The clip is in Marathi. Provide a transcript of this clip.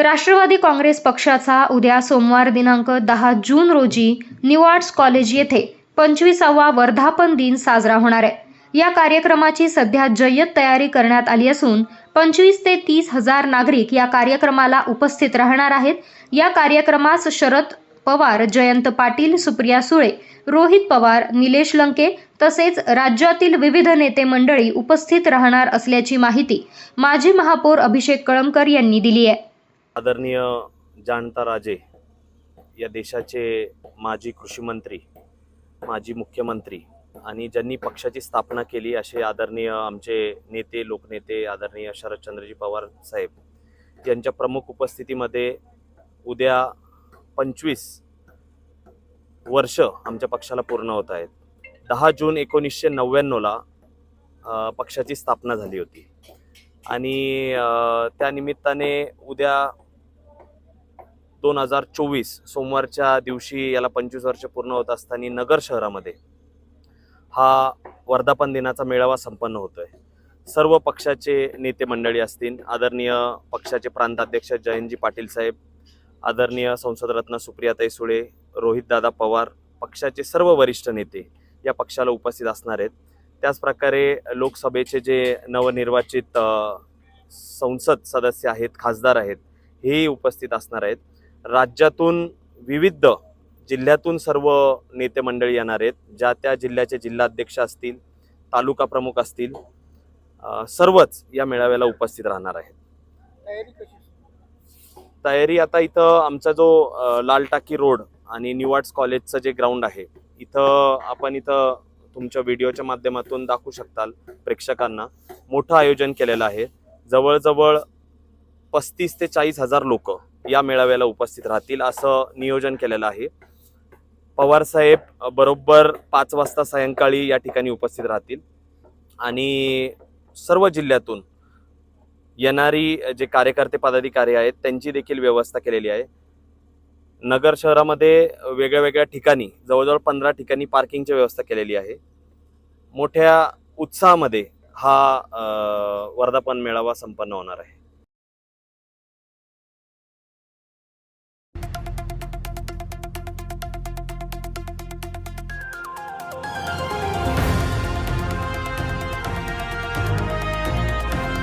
राष्ट्रवादी काँग्रेस पक्षाचा उद्या सोमवार दिनांक 10 जून रोजी न्यू आर्ट्स कॉलेज येथे 25वा वर्धापन दिन साजरा होणार आहे। या कार्यक्रमाची सध्या जय्यत तयारी करण्यात आली असून 25 ते 30 हजार नागरिक या कार्यक्रमाला उपस्थित राहणार आहेत। या कार्यक्रमास शरद पवार, जयंत पाटील, सुप्रिया सुळे, रोहित पवार, निलेश लंके तसेच राज्यातील विविध नेते मंडळी उपस्थित राहणार असल्याची माहिती माजी महापौर अभिषेक कळमकर यांनी दिली आहे। आदरणीय जाणता राजे या देशाचे माजी कृषी मंत्री, माजी मुख्यमंत्री आणि ज्यांनी पक्षाची स्थापना केली असे आदरणीय आमचे नेते, लोकनेते आदरणीय शरदचंद्रजी पवार साहेब यांच्या प्रमुख उपस्थितीमध्ये उद्या 25 वर्ष आमच्या पक्षाला पूर्ण होत आहेत। 10 जून 1999 ला पक्षाची स्थापना झाली होती आणि त्या निमित्ताने उद्या 2024 सोमवारच्या दिवशी याला 25 वर्ष पूर्ण होत असताना नगर शहरामध्ये हा वर्धापन दिनाचा मेळावा संपन्न होतोय। सर्व पक्षाचे नेते मंडळी असतील, आदरणीय पक्षाचे प्रांताध्यक्ष जयंतजी पाटील साहेब, आदरणीय संसदरत्न सुप्रियाताई सुळे, रोहितदादा पवार, पक्षाचे सर्व वरिष्ठ नेते या पक्षाला उपस्थित असणार आहेत। त्याच प्रकारे लोकसभेचे जे नवनिर्वाचित संसद सदस्य आहेत, खासदार आहेत, हेही उपस्थित असणार आहेत। राज्यातून विविध जिल्ह्यातून सर्व नेते मंडळी येणार आहेत। ज्या त्या जिल्ह्याचे जिल्हाध्यक्ष असतील, तालुका प्रमुख असतील, सर्वच या मेळाव्याला उपस्थित राहणार आहेत। तयारी आता इथं आमचा जो लाल टाकी रोड आणि न्यू आर्ट्स कॉलेजचं जे ग्राउंड आहे, इथं आपण तुमच्या व्हिडिओच्या माध्यमातून दाखवू शकताल प्रेक्षकांना, मोठं आयोजन केलेलं आहे। जवळजवळ 35 ते 40 हजार लोक या मेळाव्याला उपस्थित राहतील असं नियोजन केलेलं आहे। पवार साहेब बरोबर 5 वाजता सायंकाळी या ठिकाणी उपस्थित राहतील आणि सर्व जिल्ह्यातून येणारी जे कार्यकर्ते पदाधिकारी आहेत त्यांची देखील व्यवस्था केलेली आहे। नगर शहरामध्ये वेगळ्या वेगळ्या ठिकाणी जवळजवळ 15 ठिकाणी पार्किंगची व्यवस्था केलेली आहे। मोठ्या उत्साहामध्ये हा वर्धापन मेळावा संपन्न होणार आहे।